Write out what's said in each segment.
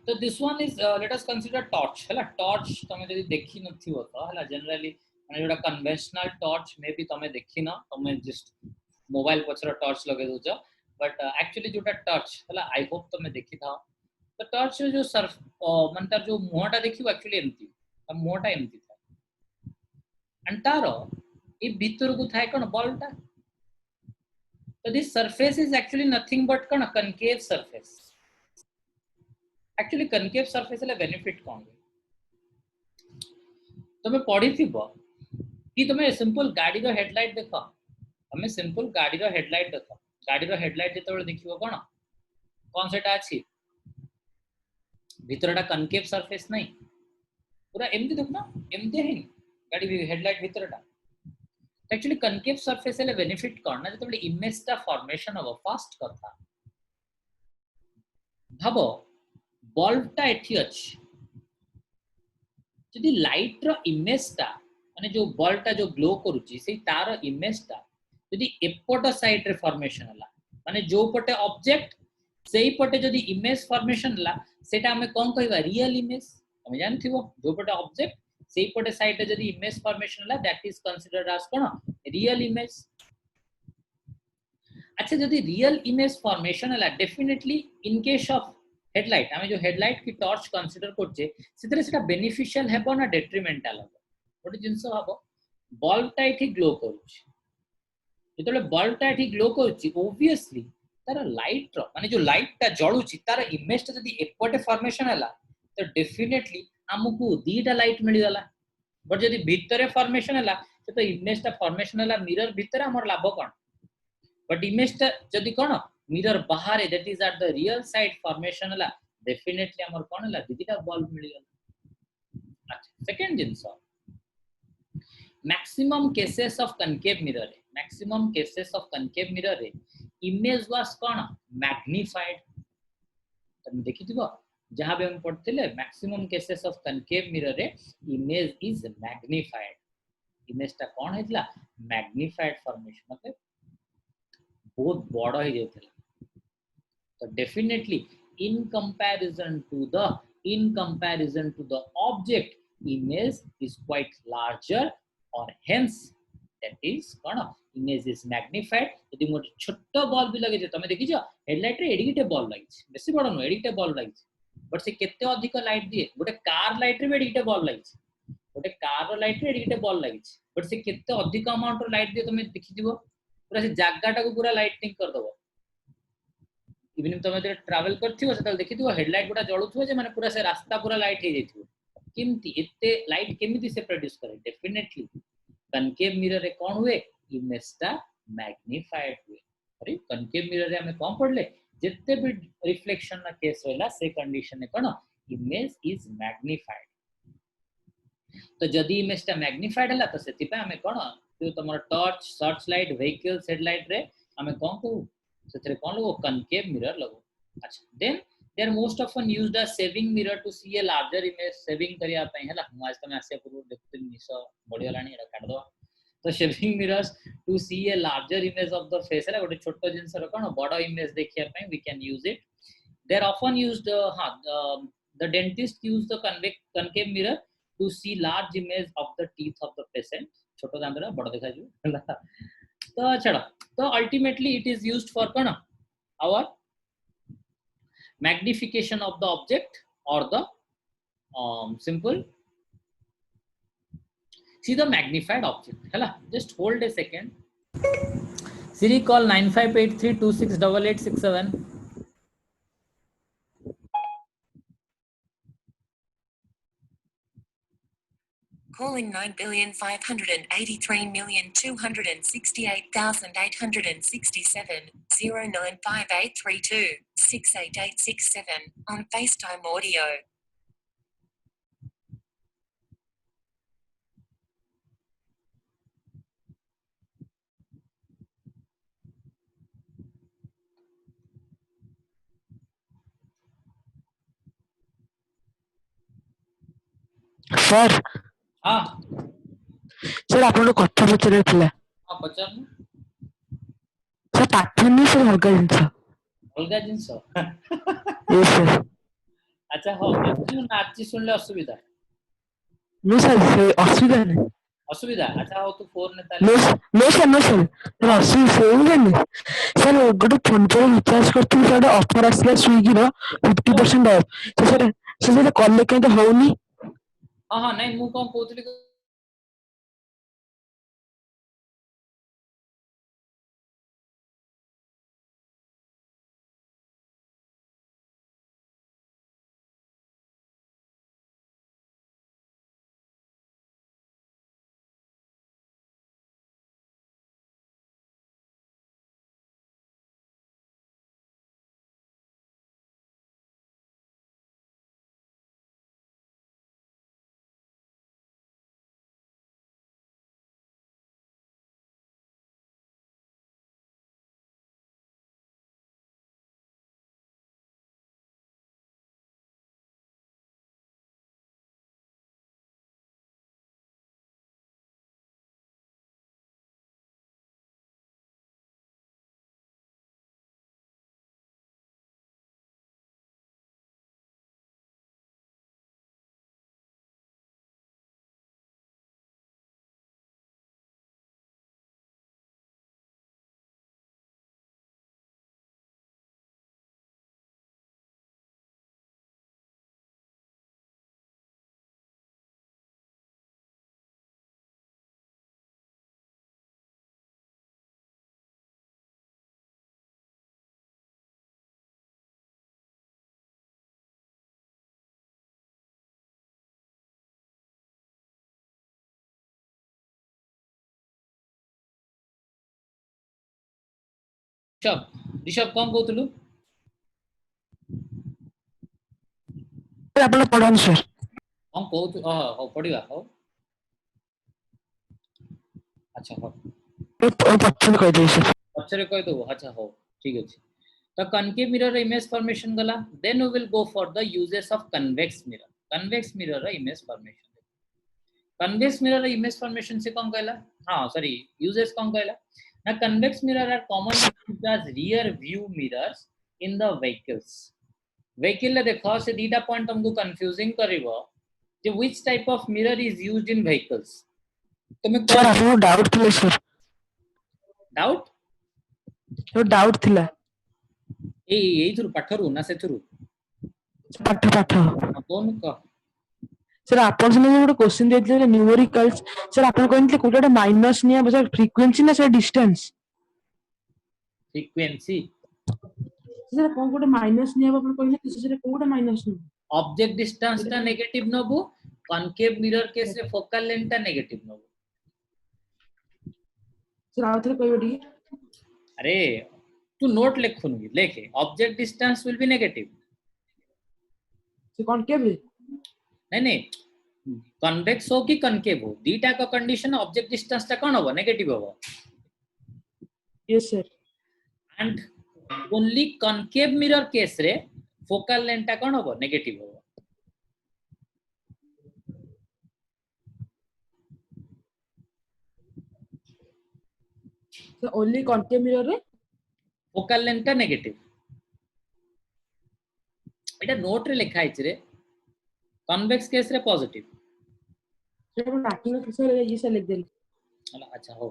So this one is let us consider torch hela torch tame jodi dekhi nathibo to hela generally mane joda conventional torch maybe tame dekhi na tame just mobile pachra torch lage docha but actually जोटा torch हला I hope तमे देखि था तो torch जो Surf मन तार जो मुहटा देखिबो actually एमती त मुहटा एमती था एंड तारो ए भीतर को थाय कोन बॉल टा so this surface is actually nothing but cone concave surface actually concave surface ले benefit कोन तमे पढी थिबो कि तमे सिंपल गाड़ी रो हेडलाइट देखो तमे सिंपल गाड़ी रो हेडलाइट देखो गाड़ी रो हेडलाइट जेते बेले देखिबो कोन सेटा अछि भीतरटा कनकेव सरफेस नहीं पूरा एमती देखना एमती है गाड़ी हेडलाइट भीतरटा एक्चुअली कनकेव सरफेस ले बेनिफिट करना जेते बेले इमेज टा फॉर्मेशन हो फास्ट करता भाबो बल्ब टा एठी अछि जदी लाइट रो इमेज टा माने जो बल्ब टा जो ग्लो करूची से तार इमेज टा जदी एपट साइड रे फॉर्मेशन हला माने जो पटे ऑब्जेक्ट सेही पटे जदी इमेज फॉर्मेशन हला सेटा हमें कोन कहबा रियल इमेज हम जानथिबो जो पटे ऑब्जेक्ट सेही पटे साइड रे जदी इमेज फॉर्मेशन हला दैट इज कंसीडर्ड एज कोन रियल इमेज अच्छा जदी रियल इमेज फॉर्मेशन हला definitely in case of headlight हमें जो हेडलाइट की टॉर्च कंसीडर करछे सेतरे सेटा बेनिफिशियल हेबो ना डेट्रिमेंटल हेबो गोटे जिंस भाबो बल्ब टा एठी ग्लो करूछ जेतले बल्ब टा एठी ग्लो करूची ऑब्वियसली तार लाइट रो माने जो लाइट टा जळुची तार इमेज टा जदी एकपटे फॉर्मेशन हला तो डेफिनेटली हमकु दीटा लाइट मिली गला बट जदी भीतरे फॉर्मेशन हला तो इमेज टा फॉर्मेशन हला मिरर भीतर हमर लाभ कोन बट इमेज टा जदी कोन मिरर बाहर that is at the real side formation हला डेफिनेटली हमर कोन हला दीटा बल्ब मिली गला अच्छा second jeans maximum cases of concave mirror रे image was कोन magnified तम देखि दिबो जहां भी हम पढ़थिले maximum cases of concave mirror रे image is magnified image ता कोन हेतला magnified formation मतलब बहुत बड़ हो जेतला तो definitely in comparison to the object image is quite larger or hence that is cone image is magnified यदि मोर छोटो बल्ब भी लगे जे तमे देखि जो हेडलाइट रे एडिटे बल्ब लागि बेसी बड़ न एडिटे बल्ब लागि बट से केते अधिक लाइट दिए गोटे कार लाइट रे एडिटे बल्ब लागि गोटे कार रो लाइट रे एडिटे बल्ब लागि बट से केते अधिक अमाउंट रो लाइट दिए तमे देखि दिबो पूरा से जागाटा को पूरा लाइटिंग कर दबो इवन इफ तमे ट्रैवल करथिबो सेतल देखि दिबो हेडलाइट गोटा जळुथबो जे माने पूरा से रास्ता पूरा लाइट हे जैथिबो किमती एते लाइट केमिति से प्रोड्यूस करे डेफिनेटली कनकेव मिरर रे कोन हुए इमेज टा मैग्निफाइड हुए अरे कनकेव मिरर रे हमें कोन पड़ले जत्ते भी रिफ्लेक्शन ना केस होला से कंडीशन ने कोन इमेज इज मैग्निफाइड तो जदी इमेज टा मैग्निफाइड हला तो सेति पे हमें कोन जो तमर torch search light vehicles headlight रे हमें कोन को सेतरे कोन लगो कनकेव मिरर लगो अच्छा then they are most often used as saving mirror to see a larger image saving करिया पई हला हम आज तमे आसे पूर्व देखते निसो बढिया लानी एरा काट दो तो saving mirrors to see a larger image of the face हला गोटे छोटो जिंस रो कोन बडो इमेज देखिया पई we can use it they are often used the dentist use the concave mirror to see large image of the teeth of the patient छोटो दांत रा बडो देखा जो हला तो छडा तो ultimately it is used for cone our magnification of the object or the simple see the magnified object hela just hold a second Siri call 9583268867 calling 9,583,268,867 095832 68867 on FaceTime audio. Sir हां सर आपन कथा पचरे थिला हां पचार sir पाठन से अलगा जिंस yes sir अच्छा हो नाची सुनले असुविधा नो सर से असुविधा नहीं असुविधा अच्छा हो तू फोन ने नो ताले no sir no sir sir असुविधा से नहीं सर गोटे फोन पे रिचार्ज करथि सर ऑफर आसला स्विगी रो 50% ऑफ तो सर कॉल के तो होनी हां हां नहीं मु कोन कहतली ऋषभ कोन कहतलु सर अपन पढ़ान सर कोन कहतु हो पढिबा हो अच्छा हो पछन कह दे सर पछरे कह दो अच्छा हो ठीक अछि तो कनकेव मिरर इमेज फॉर्मेशन गला then we will go for the uses of convex mirror image formation convex mirror image formation से कौन कहला हां सॉरी यूजेस कौन कहला ना convex mirror are common used as rear view mirrors in the vehicle ले देखो से दीटा पॉइंट हमको कंफ्यूजिंग करिवो जे which type of mirror is used in vehicles तो मैं सर आपको डाउट थिले सर डाउट तो डाउट थिला एई थ्रू पाठरू ना से थ्रू पाठ पाठ कौन का सर आपन से गोटे क्वेश्चन देथिले न्यूमेरिकल्स सर आपन कहनथिले कोटा माइनस निया बजा फ्रीक्वेंसी ना सर डिस्टेंस फ्रीक्वेंसी सर कोन गोटे माइनस निया आपन कहले सर कोटा माइनस नि ऑब्जेक्ट डिस्टेंस टा नेगेटिव नबो कनकेव मिरर केस रे फोकल लेंथ टा नेगेटिव नबो सर आउथरे कहबडी अरे तू नोट लिखुन लेखे object distance will be negative से कॉनकेव नहीं नहीं कन्वेक्स हो कि कनकेव हो दीटा का कंडीशन ऑब्जेक्ट डिस्टेंस टा कोन हो नेगेटिव हो yes sir and only concave mirror case रे फोकल लेंथ टा कोन हो नेगेटिव हो सर ओनली कॉनकेव मिरर रे फोकल लेंथ टा नेगेटिव एटा नोट रे लिखा है रे कन्वेक्स केस रे पॉजिटिव सर ट्रैकिंग सर ये से लिख देली अच्छा हो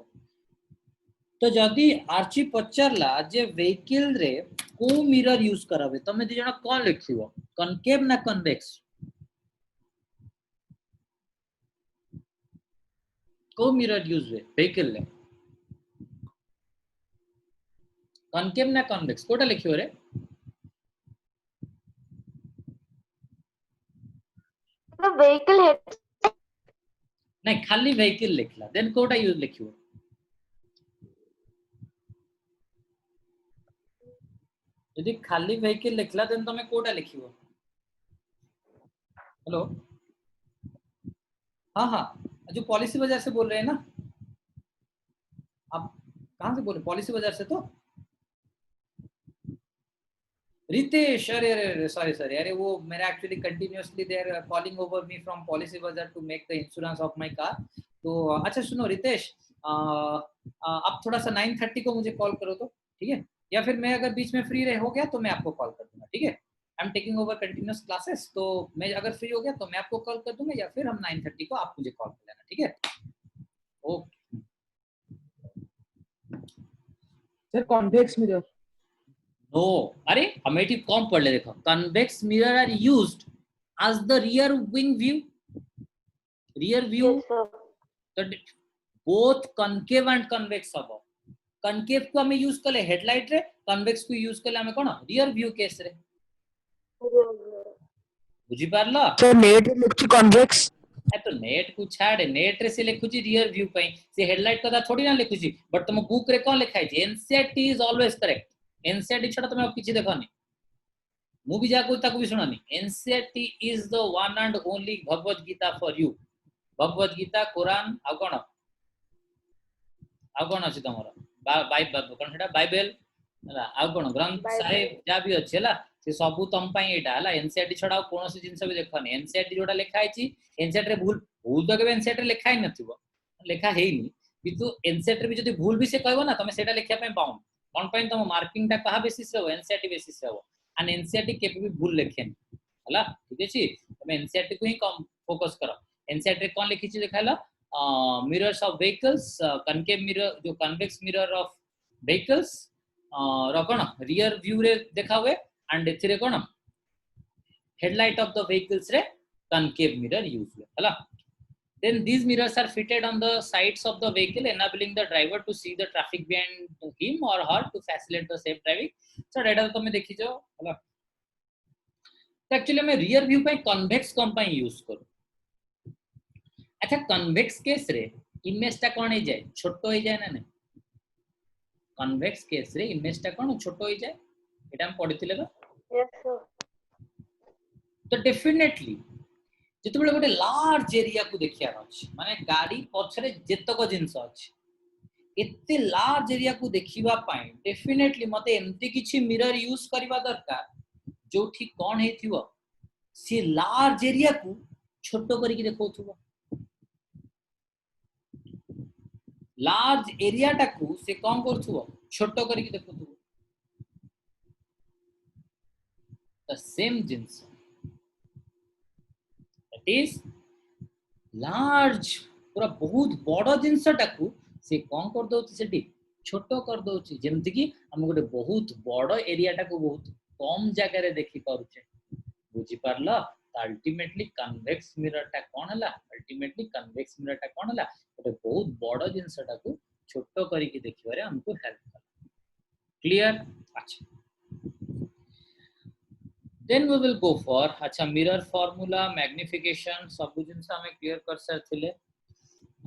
तो जदि आर्ची पचारला जे व्हीकल रे को मिरर यूज कराबे तमे दि जणा कोन लिखिबो कनकेव ना कन्वेक्स को मिरर यूज वे व्हीकल ले कनकेव ना कन्वेक्स कोटा लिखियो रे The vehicle head नहीं खाली व्हीकल लिखला देन कोटा यूज लिखियो यदि खाली व्हीकल लिखला देन तमे कोटा लिखियो हेलो हाँ हाँ जो पॉलिसी बाजार से बोल रहे हैं ना आप कहाँ से बोल रहे पॉलिसी बाजार से तो रितेश अरे अरे सॉरी सॉरी अरे वो मेरा actually continuously they are calling over me from Policybazaar to make the insurance of my car तो अच्छा सुनो रितेश आप थोड़ा सा 9:30 को मुझे कॉल करो तो ठीक है या फिर मैं अगर बीच में फ्री रह हो गया तो मैं आपको कॉल कर दूंगा ठीक है I am taking over continuous classes, तो मैं अगर फ्री हो गया तो मैं आपको कॉल कर दूंगा, या फिर हम 9:30 को आप मुझे कॉल कर लेना, ठीक है? Okay sir convex mirror no, अरे हम एटी कम पढ़ ले, देखो convex mirror are used as the rear wing view, rear view, Yes, sir. तो both concave and convex हबो। concave को हमें यूज कले हेडलाइट रे, convex को यूज कले हमें कोन rear view केस रे, बुझी पारलो? सर नेट लिखछि कॉन्वेक्स ए तो नेट को छाड़े, नेट रे से लिखुची रियर व्यू पई, से हेडलाइट कदा थोड़ी ना लिखुची, बट तुम बुक रे कोन लिखाई छै? NCERT is always correct. NCERT छडा तुम किछि देखोनी, मु भी जा कोई ताको भी सुनानी। NCERT is the one and only Bhagavad Gita for you. Bhagavad Gita, Quran आ कोन अछि तमरो बाइबल, कोन सेटा बाइबल हला आ कोन ग्रंथ साहिब जा भी अछि हला, से सबु तम पई एटा हला। एनसीईआरटी छडा कोन से जिंस भी देखोनी, एनसीईआरटी जोटा लिखा आइछि, एनसीईआरटी रे भूल भूल तो केबे एनसीईआरटी लिखा ही नथिबो, लिखा हेइनी, किंतु एनसीईआरटी भी जदी भूल भी से कहबो ना, तमे सेटा लिखिया पई पाउन कोन पई तम मार्किंग टा कहा बेसिस रे हो? एनसीईआरटी बेसिस रे हो। एंड एनसीईआरटी केबे भी भूल लिखेन हला, ठीक अछि? तमे एनसीईआरटी को ही कम फोकस करो। एनसीईआरटी कोन लिखि छि देखाइला, mirrors of vehicles, concave mirror जो convex mirror of vehicles row cone rear view रे देखा हुए, एंड एथिरे कोन headlight of the vehicles रे concave mirror use हुए हला। Then these mirrors are fitted on the sides of the vehicle, enabling the driver to see the traffic behind him or her to facilitate the safe driving. So data तो तुम देखि जो हला। तो actually मैं rear view पे convex कम पे use करू। अच्छा कन्वेक्स केस रे इमेज टा कोन हो जाए, छोटो हो जाए ना नहीं? कन्वेक्स केस रे इमेज टा कोन छोटो हो जाए, एटा हम पढिथिले बा। Yes, sir. तो डेफिनेटली जेते बेले गोटे लार्ज एरिया को देखिया अछि, माने गाड़ी पछरे जेतक जिंस अछि, एते लार्ज एरिया को देखिबा पाए डेफिनेटली मते एमती किछि मिरर यूज करबा दरकार जोठी कोन हेथिबो से लार्ज एरिया को छोटो करिक देखौथुबो। लार्ज एरिया टाकू से कौन करथुबो, छोटो करिक देखौथुबो। The same things that is large, पूरा बहुत बड़ जिंस टाकू से कौन कर दोछि, सेठी छोटो कर दोछि, जेमति कि हम गोटे बहुत बड़ एरिया टाकू बहुत कम जगह रे देखि पारुछे, बुझी पारलो? अल्टीमेटली कन्वेक्स मिरर टा कोन हला, अल्टीमेटली कन्वेक्स मिरर टा कोन हला, गोटे बहुत बड़ जिंस टाकू छोटो करिक देखिबारे हमको हेल्प कर। क्लियर? अच्छा then we will go for, अच्छा मिरर फार्मूला, मैग्निफिकेशन सब जिंस हमें क्लियर कर सारथिले।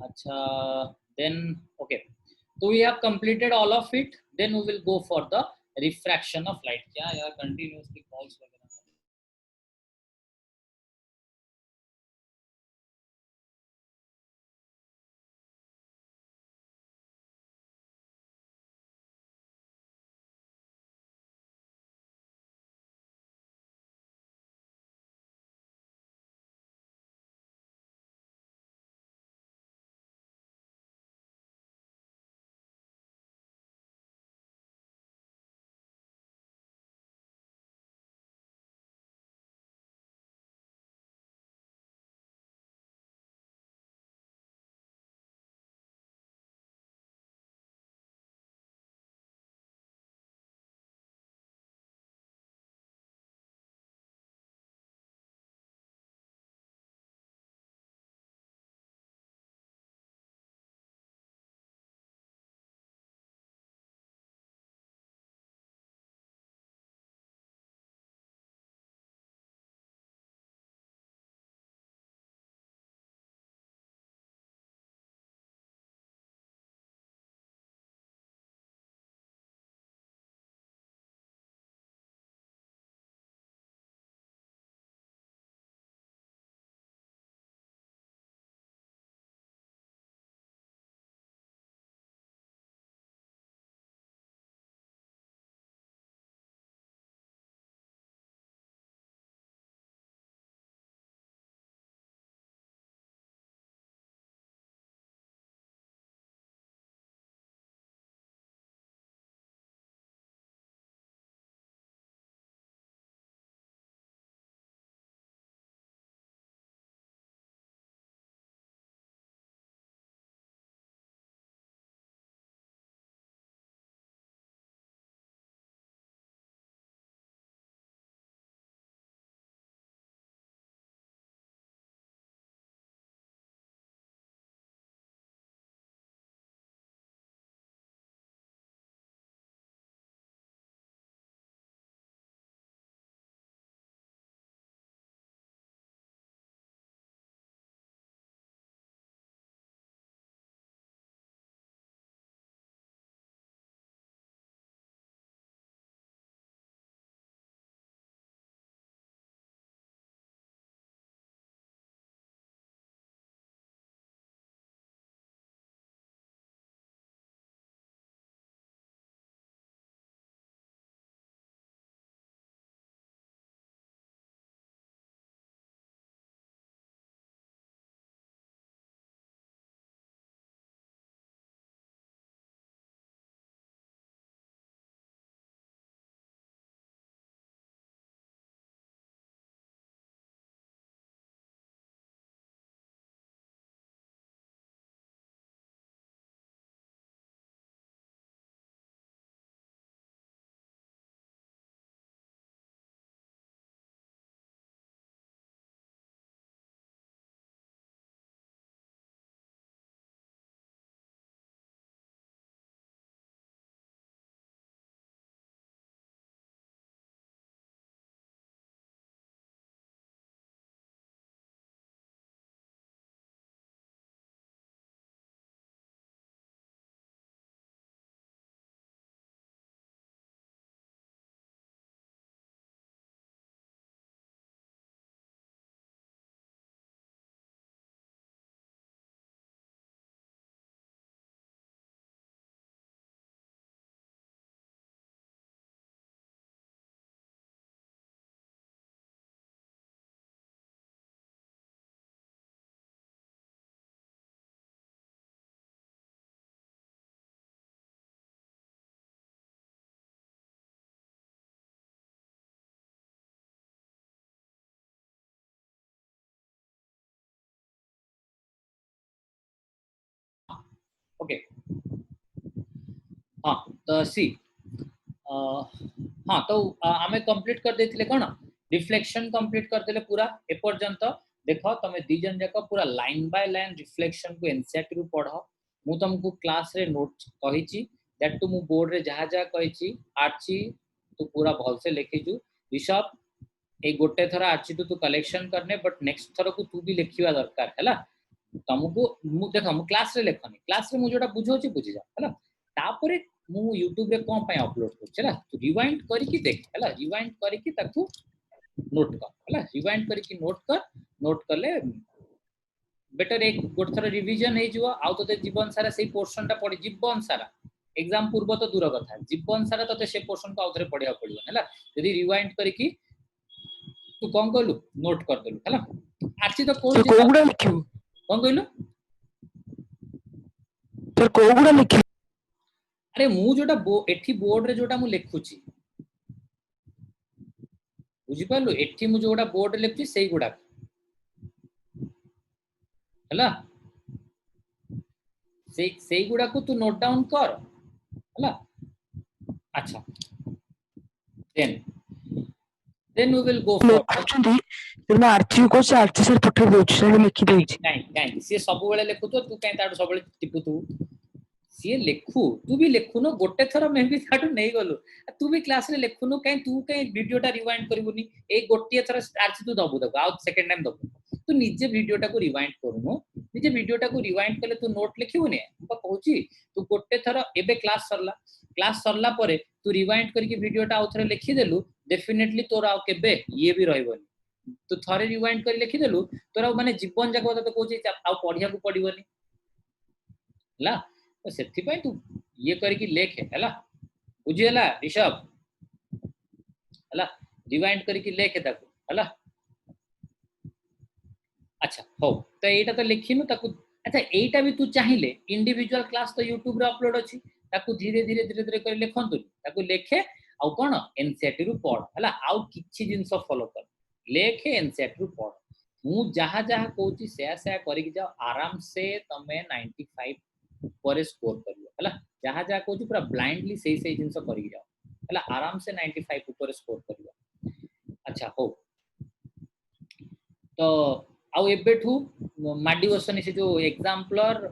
अच्छा देन ओके, तो we have completed all of it, then we will go for the refraction of light. क्या यार कंटिन्यूअसली कॉल्स ओके हाँ तो सी हाँ तो आमे कंप्लीट कर देथिले कोन रिफ्लेक्शन कंप्लीट कर देले पूरा ए पर्यंत देखो तमे दी जन जाक पूरा लाइन बाय लाइन रिफ्लेक्शन को एनसीईआरटी रु पढो मु तुमको क्लास रे नोट कहिची दैट टू मु बोर्ड रे जहा जहा कहिची आछि तू पूरा भल से लिखिजु ऋषभ ए गोटे थरा आछि तू कलेक्शन करने बट नेक्स्ट थरा को तू भी लिखिवा दरकार हैला तुमको मु देखो मु क्लास रे लेखनी क्लास रे मु जोटा बुझौची बुझी जा हैला तापरे मु YouTube रे कोन पय अपलोड करछ हैला तू रिवाइंड करी की देख हैला रिवाइंड करी की ताकू नोट कर हैला रिवाइंड करी की नोट करले बेटर एक गोट थरा रिवीजन हे जिवो आउ तते जीवन सारा सेही पोर्शन टा पढी जीवन सारा एग्जाम पूर्व तो दूर कथा जीवन सारा तते से पोर्शन को आउथरे पढिया पडियो हैला यदि रिवाइंड करी की तू कोन कहलु नोट कर देलु हैला आछि तो कोन कोगुडा लिखियो कोन कहलु सर कोगुडा लिखियो अरे मु जोटा एठी बोर्ड रे जोटा मु लिखुची बुझी पालु एठी मु जोटा बोर्ड रे लिखुची सेही गुडा हैला सेही गुडा को तू नोट डाउन कर हैला अच्छा then we will go for आछंती मैं आरची को से आरची सर पठे दोछ से लिखि देछि नहीं सी सब बेले लिखु तो तू कहीं ताड़ सब बेले टिपु तू सी लिखु तू भी लिखुनो गोटे थरा मैं भी ताड़ नहीं गलु तू भी क्लास रे लिखुनो कहीं तू कहीं वीडियोटा रिवाइंड करिवुनी ए गोटिए थरा आरची तू दबु दबु आ सेकंड टाइम दबु तू निजे वीडियोटा को रिवाइंड करूनो निजे वीडियोटा को रिवाइंड करले तू नोट लिखिबुनी हम कहूची तू गोटे थरा एबे क्लास सरला परे तू रिवाइंड करके वीडियोटा आउथरे लिखि देलु डेफिनेटली तोर आ केबे ये भी रहइबनी तू थरे रिवाइंड कर लिखि देलु तोर माने जीवन जाक तो कहूची आ पढिया को पडिबनी हला तो सेथि पय तू ये करके लेख हला बुझी हला ऋषभ हला रिवाइंड करके लेख ताको हला अच्छा हो तो एटा तो लिखिनु ताको अच्छा एटा भी तू चाहिए इंडिविजुअल क्लास तो YouTube रे अपलोड अछि ताको धीरे धीरे कर लिखंतु ताको लेखे आउ कोन एनसीईआरटी रु पढ हला आउ किछि जिंस फॉलो कर लेखे एनसीईआरटी रु पढ मु जहा जहा कहूची से करी जाओ आराम से तमे 95 पर स्कोर करियो हला जहा जहा कहूची पूरा ब्लाइंडली सही जिंस करी जाओ हला आराम से 95 ऊपर स्कोर करियो अच्छा हो तो आउ एबेठू माडी बसनी से जो एग्जांपलर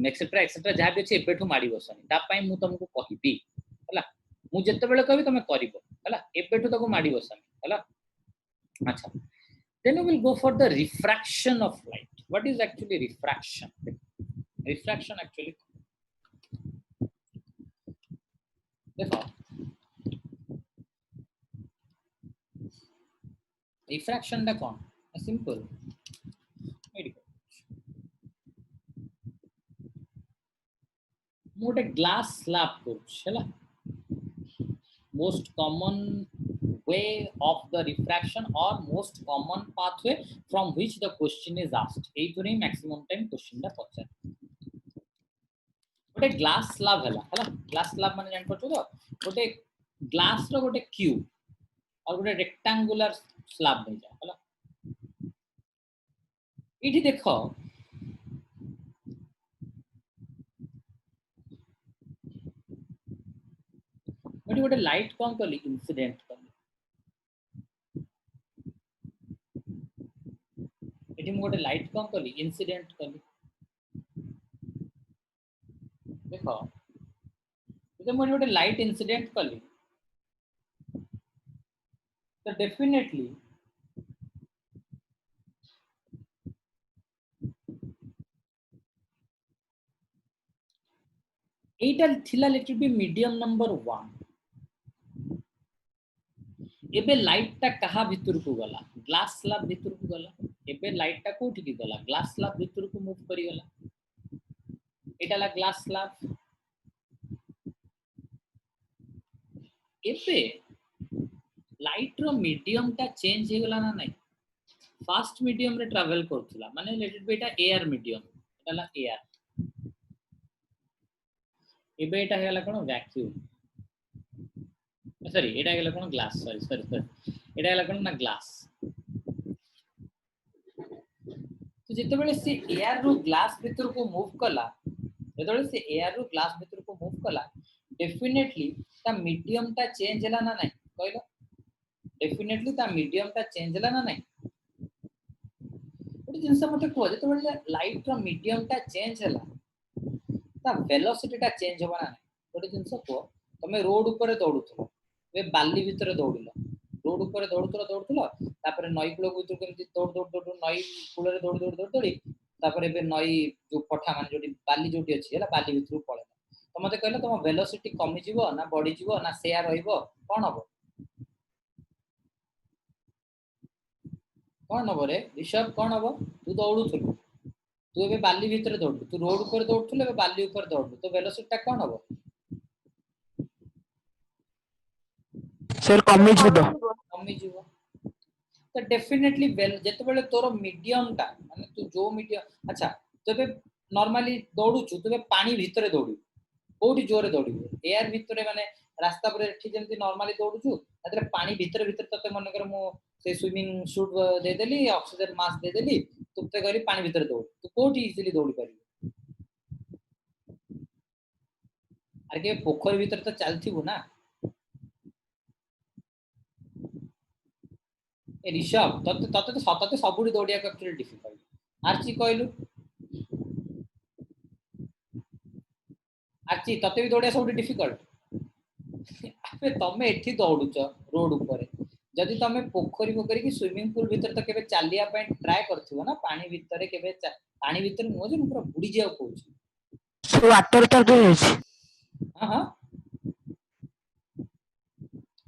एक्सेट्रा जहा भी अछि एबेठू माडी बसनी ता पई मु तुमको कहिबी हला मु जत्ते बेले कहबी तमे करिवो हला एबेठू तको माडी बसनी हला अच्छा then we will go for the refraction of light. What is actually refraction? Refraction actually देखो refraction दा कोन सिंपल मोटे ग्लास स्लैब करूछ हला most common way of the refraction or most common pathway from which the question is asked ei thori maximum time question da pachar gote glass slab hela glass slab mane जान पछो तो गोटे glass रो गोटे cube और गोटे rectangular slab नै जा हला इठी देखो बट गोटे लाइट कौन कली इंसिडेंट कली एठी मु गोटे लाइट कौन कली इंसिडेंट कली देखो जब मु गोटे लाइट इंसिडेंट कली तो डेफिनेटली एटा थिला लिटिल बी मीडियम नंबर 1 एबे लाइट ता कहा भितर को गला ग्लास स्लैब भितर को गला एबे लाइट ता कोठी की गला ग्लास स्लैब भितर को मूव करी गला एटा ला ग्लास स्लैब एबे लाइट रो मीडियम ता चेंज हे गला ना नहीं फास्ट मीडियम रे ट्रैवल करथुला माने लिटिल बी एटा एयर मीडियम एटा ला एयर एबे एटा हे गला कोन वैक्यूम सॉरी एटा गेला कोन ग्लास सॉरी एटा गेला कोन ना ग्लास तो जेते बेले से एयर रो ग्लास भीतर को मूव कला जेतबेले से एयर रू ग्लास भीतर को मूव कला डेफिनेटली ता मीडियम ता चेंज हला ना नहीं कहलो डेफिनेटली ता मीडियम ता चेंज हला ना नहीं गोटे जिनस मते को जेतबेले लाइट रो मीडियम ता चेंज हला ता वेलोसिटी ता चेंज होबा ना नहीं गोटे जिनस को तमे रोड ऊपर दौड़ुथलो ए बाली भीतर दौड़िलो रोड ऊपर दौड़ुथलो तापर नई कूल भीतर केमती दौड़ नई कूल दौड़ी तापर एबे नई जो पठा मान जोटी बाली जोटी अछि हला बाली भीतर पळे तो मते कहले तुम वेलोसिटी कमी जीवो ना बढ़ी जीवो ना शेयर होइबो कोन हबो रे ऋषभ कोन हबो तू दौड़ुथलु तू एबे बाली भीतर दौड़ु तू रोड ऊपर दौड़ुथलु एबे बाली ऊपर दौड़ु तो वेलोसिटी ता कोन हबो सर कमी जीवो कमी जीवो तो डेफिनेटली वेल जेतेबेले तोर मीडियम ता माने तू जो मीडियम अच्छा तबे नॉर्मली दौड़ुछु तबे पानी भीतर दौड़ु कोठी जोरे दौड़िबो एयर भीतर माने रास्ता पर एठी जेंति नॉर्मली दौड़ुछु तादरे पानी भीतर भीतर तते मन कर मो से स्विमिंग सूट दे देली ऑक्सीजन मास्क दे देली तुते करी पानी भीतर दौड़ तू कोठी इजीली दौड़ी पारी अरे के पोखर भीतर तो चलथिबो ना ए ऋषभ तते तते तो सतते सबुडी दौड़िया एक्चुअली डिफिकल्ट आरची कहलु आरची तते भी दौड़िया सब डिफिकल्ट अबे तमे एठी दौड़ुच रोड ऊपर जदि तमे पोखरी पोखरी की स्विमिंग पूल भीतर तो केबे चालिया पय ट्राई करथिबो ना पानी भीतर केबे पानी भीतर मो जे पूरा बुडी जाओ कहूची वाटर पार्क होइछ हां हां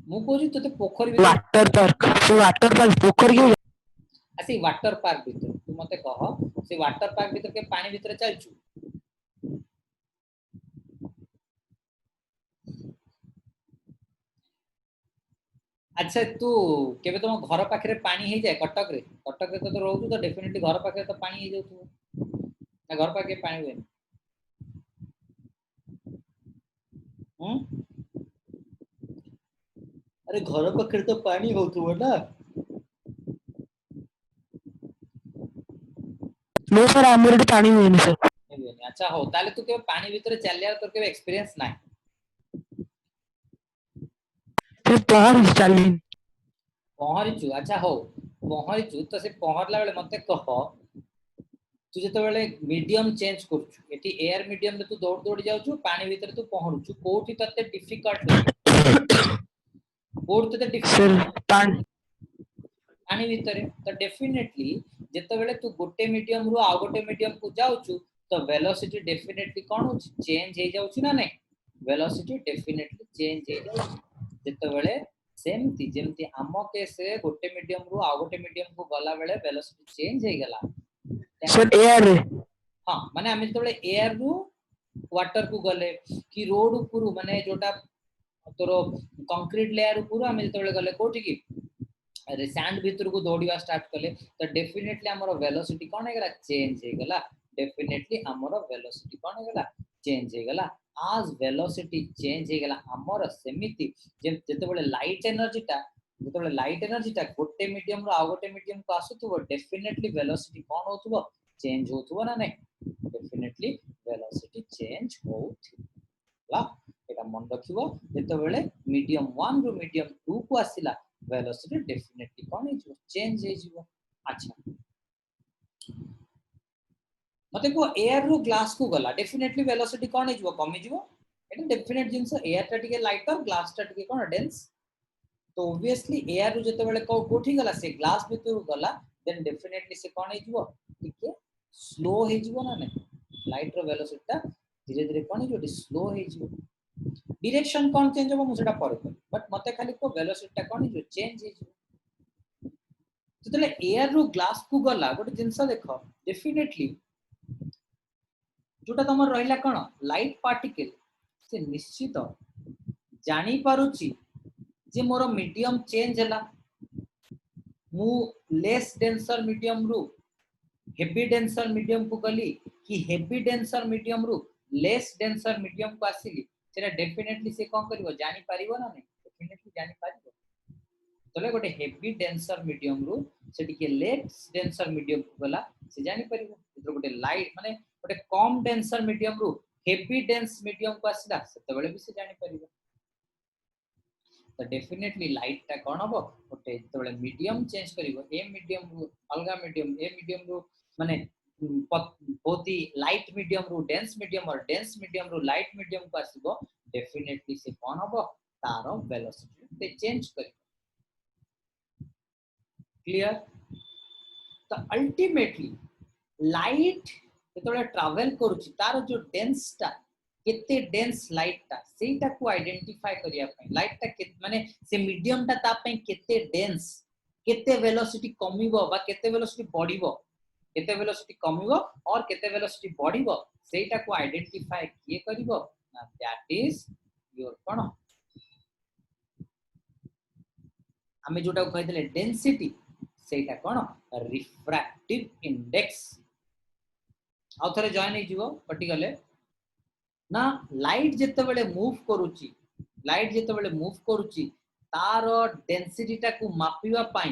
मु कहूची तते पोखरी भीतर वाटर पार्क पोखरी के आसी वाटर पार्क भीतर तू मते कह से वाटर पार्क भीतर के पानी भीतर चलचू अच्छा तू केबे तुम घर पाखरे पानी हे जाए कटक रे तो रहू तो डेफिनेटली घर पाखरे तो पानी हे जाऊ ना घर पाखे पानी हुए अरे घर पाखरे तो पानी होतुबो ना नो सर हमर पानी होनी सर अच्छा हो ताले तू के पानी भीतर चलिया तो के एक्सपीरियंस ना सर पहर चली पहरिचु अच्छा हो पहरिचु तो से पहरला बेले मते कह तू जते बेले मीडियम चेंज करछु एटी एयर मीडियम रे तू दौड़ दौड़ जाउछु पानी भीतर तू पहरुछु कोठी तते डिफिकल्ट कोड तते डिफिकल्ट सर पानी भीतर तो डेफिनेटली जते बेले तू गोटे मीडियम रु आ गोटे मीडियम को जाउछु तो वेलोसिटी डेफिनेटली कोन होछि चेंज हे जाउछु ना नै वेलोसिटी डेफिनेटली चेंज हे जाउछु जते बेले सेमती जेमती आमो केस रे गोटे मीडियम रु आ गोटे मीडियम को गला बेले वेलोसिटी चेंज हे गेला सर एयर हां माने हम जते बेले एयर रु वाटर को गले कि रोड ऊपर माने जोटा तोर कंक्रीट लेयर ऊपर हम जते बेले गले कोठी की अरे सैंड भीतर को दौड़िया स्टार्ट कले तो डेफिनेटली हमर वेलोसिटी कोन हे गेला चेंज हे गेला डेफिनेटली हमर वेलोसिटी कोन हे गेला चेंज हे गेला आज वेलोसिटी चेंज हे गेला हमर सेमिति जते बेले लाइट एनर्जी ता गोटे मीडियम रो आ गोटे मीडियम को आसुथबो डेफिनेटली वेलोसिटी कोन होथबो चेंज होथबो ना नै डेफिनेटली वेलोसिटी चेंज होथला एटा मन रखिबो जते बेले मीडियम 1 रो मीडियम 2 को आसिला वेलोसिटी डेफिनेटली कोन हे चेंज हे जिवो अच्छा मते को एयर रो ग्लास को गला डेफिनेटली वेलोसिटी कोन हे जिवो कमी जिवो एटा डेफिनेट जिंस एयर टा टिके लाइटर ग्लास टा टिके कोन डेंस तो ऑब्वियसली एयर रो जते बेले कोठी गला से ग्लास भीतर गला देन डेफिनेटली से कोन हे जिवो टिके स्लो हे जिवो ना नै लाइट रो वेलोसिटी टा धीरे धीरे कोन हे जो स्लो हे जिवो डायरेक्शन कोन चेंज हो मुसेटा पर बट मते खाली को वेलोसिटी टा कोन जो चेंज हे जिवो जतले एयर रो ग्लास को गला गोटे जिंस देखो डेफिनेटली जोटा तमर रहिला कोन लाइट पार्टिकल से निश्चित जानी पारुची जे मोर मीडियम चेंज हला मु लेस डेंसर मीडियम रु हेवी डेंसर मीडियम को गली कि हेवी डेंसर मीडियम रु लेस डेंसर मीडियम को आसीली सेटा डेफिनेटली से कोन करबो जानी पारिबो ना नै डेफिनेटली जानी पारिबो तले गोटे हेवी डेंसर मीडियम रु सेटी के लेस डेंसर मीडियम को गला से जानी पारिबो इधर गोटे लाइट माने गोटे कम डेंसर मीडियम रु हेवी डेंस मीडियम को आसिला सेते बेले भी से जानि परिबो तो डेफिनेटली लाइट टा कोन हबो ओटे जेते बेले मीडियम चेंज करिवो ए मीडियम रु अलगा मीडियम ए मीडियम रु माने बहुत ही लाइट मीडियम रु डेंस मीडियम और डेंस मीडियम रु लाइट मीडियम को आसीबो डेफिनेटली से कोन हबो तारो वेलोसिटी ते चेंज करिवो क्लियर तो अल्टीमेटली लाइट जेते ट्रैवल करूची तार जो डेंस टा केते डेंस लाइट टा सेटा को आइडेंटिफाई करिया पई लाइट टा माने से मीडियम टा ता पई केते डेंस केते वेलोसिटी कमिवो बा केते वेलोसिटी बढ़िवो केते वेलोसिटी कमिवो और केते वेलोसिटी बढ़िवो सेटा को आइडेंटिफाई किए करिवो ना दैट इज योर कोन हमें जोटा कहतले डेंसिटी सेटा कोन रिफ्रैक्टिव इंडेक्स आउ थरे जॉइन हे जीवो पर्टिकुलर ना लाइट जेते बेले मूव करूची तारो डेंसिटी टा को मापिवा पाई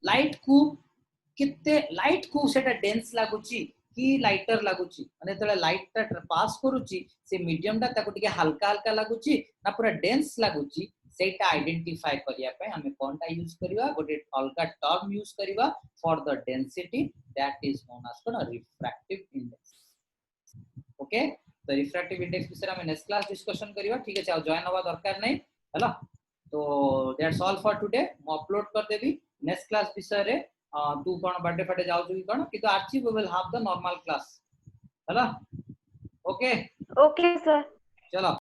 लाइट को सेटा डेंस लागुची कि लाइटर लागुची माने तले लाइट टा पास करूची से मीडियम टा ताको टिके हल्का हल्का लागुची ना पूरा डेंस लागुची सेटा आइडेंटिफाई करिया पे हमें कोनटा यूज करिवा गोटे अलगा टर्म यूज करिवा for the density that is known as कोन रिफ्रैक्टिव इंडेक्स ओके तो रिफ्रैक्टिव इंडेक्स विषय में नेक्स्ट क्लास डिस्कशन करिवा ठीक है जॉइन होवा दरकार नहीं हैला तो दैट्स ऑल फॉर टुडे म अपलोड कर देबी नेक्स्ट क्लास विषय रे तू कोन बर्थडे फटे जाउ कि कोन किंतु आछि we will have the normal class हैला ओके Okay, sir. चलो